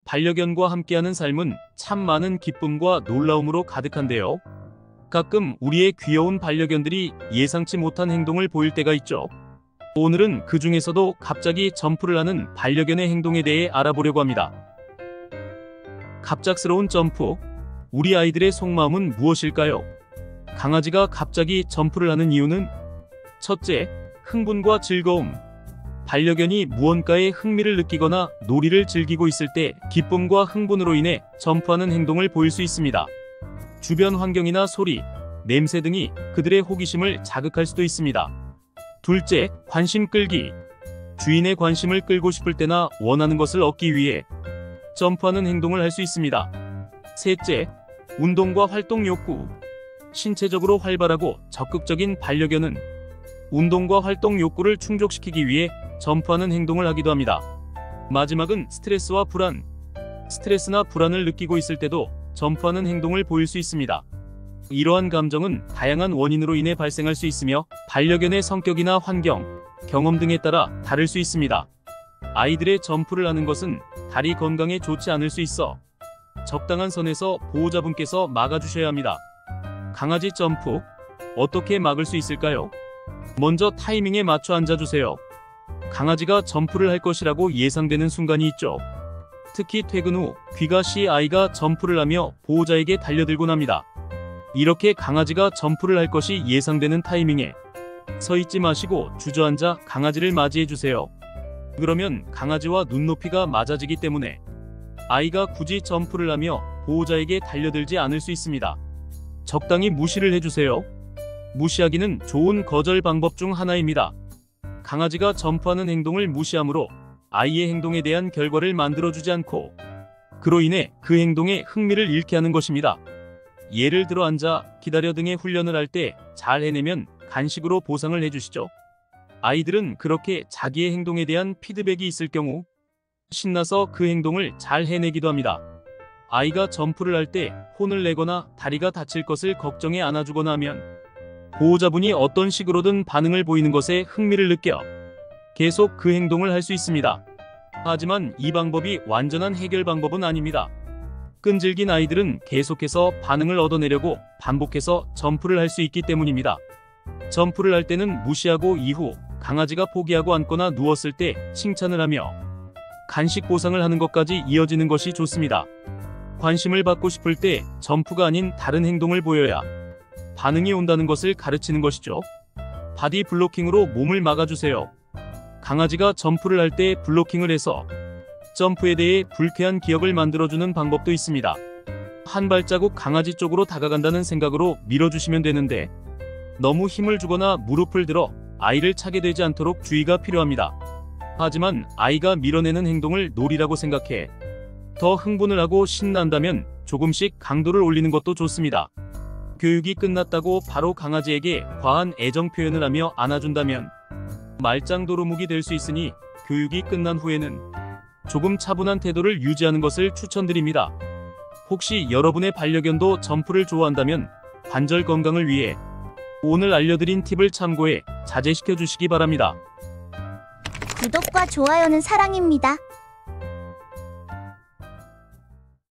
반려견과 함께하는 삶은 참 많은 기쁨과 놀라움으로 가득한데요. 가끔 우리의 귀여운 반려견들이 예상치 못한 행동을 보일 때가 있죠. 오늘은 그 중에서도 갑자기 점프를 하는 반려견의 행동에 대해 알아보려고 합니다. 갑작스러운 점프. 우리 아이들의 속마음은 무엇일까요? 강아지가 갑자기 점프를 하는 이유는 첫째, 흥분과 즐거움. 반려견이 무언가에 흥미를 느끼거나 놀이를 즐기고 있을 때 기쁨과 흥분으로 인해 점프하는 행동을 보일 수 있습니다. 주변 환경이나 소리, 냄새 등이 그들의 호기심을 자극할 수도 있습니다. 둘째, 관심 끌기. 주인의 관심을 끌고 싶을 때나 원하는 것을 얻기 위해 점프하는 행동을 할 수 있습니다. 셋째, 운동과 활동 욕구. 신체적으로 활발하고 적극적인 반려견은 운동과 활동 욕구를 충족시키기 위해 점프하는 행동을 하기도 합니다. 마지막은 스트레스와 불안. 스트레스나 불안을 느끼고 있을 때도 점프하는 행동을 보일 수 있습니다. 이러한 감정은 다양한 원인으로 인해 발생할 수 있으며 반려견의 성격이나 환경, 경험 등에 따라 다를 수 있습니다. 아이들의 점프를 하는 것은 다리 건강에 좋지 않을 수 있어 적당한 선에서 보호자분께서 막아주셔야 합니다. 강아지 점프, 어떻게 막을 수 있을까요? 먼저 타이밍에 맞춰 앉아주세요. 강아지가 점프를 할 것이라고 예상되는 순간이 있죠. 특히 퇴근 후 귀가 시 아이가 점프를 하며 보호자에게 달려들곤 합니다. 이렇게 강아지가 점프를 할 것이 예상되는 타이밍에 서 있지 마시고 주저앉아 강아지를 맞이해주세요. 그러면 강아지와 눈높이가 맞아지기 때문에 아이가 굳이 점프를 하며 보호자에게 달려들지 않을 수 있습니다. 적당히 무시를 해주세요. 무시하기는 좋은 거절 방법 중 하나입니다. 강아지가 점프하는 행동을 무시함으로 아이의 행동에 대한 결과를 만들어주지 않고 그로 인해 그 행동에 흥미를 잃게 하는 것입니다. 예를 들어 앉아, 기다려 등의 훈련을 할 때 잘 해내면 간식으로 보상을 해주시죠. 아이들은 그렇게 자기의 행동에 대한 피드백이 있을 경우 신나서 그 행동을 잘 해내기도 합니다. 아이가 점프를 할 때 혼을 내거나 다리가 다칠 것을 걱정해 안아주거나 하면 보호자분이 어떤 식으로든 반응을 보이는 것에 흥미를 느껴 계속 그 행동을 할 수 있습니다. 하지만 이 방법이 완전한 해결 방법은 아닙니다. 끈질긴 아이들은 계속해서 반응을 얻어내려고 반복해서 점프를 할 수 있기 때문입니다. 점프를 할 때는 무시하고 이후 강아지가 포기하고 앉거나 누웠을 때 칭찬을 하며 간식 보상을 하는 것까지 이어지는 것이 좋습니다. 관심을 받고 싶을 때 점프가 아닌 다른 행동을 보여야 반응이 온다는 것을 가르치는 것이죠. 바디 블로킹으로 몸을 막아주세요. 강아지가 점프를 할 때 블로킹을 해서 점프에 대해 불쾌한 기억을 만들어주는 방법도 있습니다. 한 발자국 강아지 쪽으로 다가간다는 생각으로 밀어주시면 되는데 너무 힘을 주거나 무릎을 들어 아이를 차게 되지 않도록 주의가 필요합니다. 하지만 아이가 밀어내는 행동을 놀이라고 생각해 더 흥분을 하고 신난다면 조금씩 강도를 올리는 것도 좋습니다. 교육이 끝났다고 바로 강아지에게 과한 애정 표현을 하며 안아준다면 말짱 도루묵이 될 수 있으니 교육이 끝난 후에는 조금 차분한 태도를 유지하는 것을 추천드립니다. 혹시 여러분의 반려견도 점프를 좋아한다면 관절 건강을 위해 오늘 알려드린 팁을 참고해 자제시켜 주시기 바랍니다. 구독과 좋아요는 사랑입니다.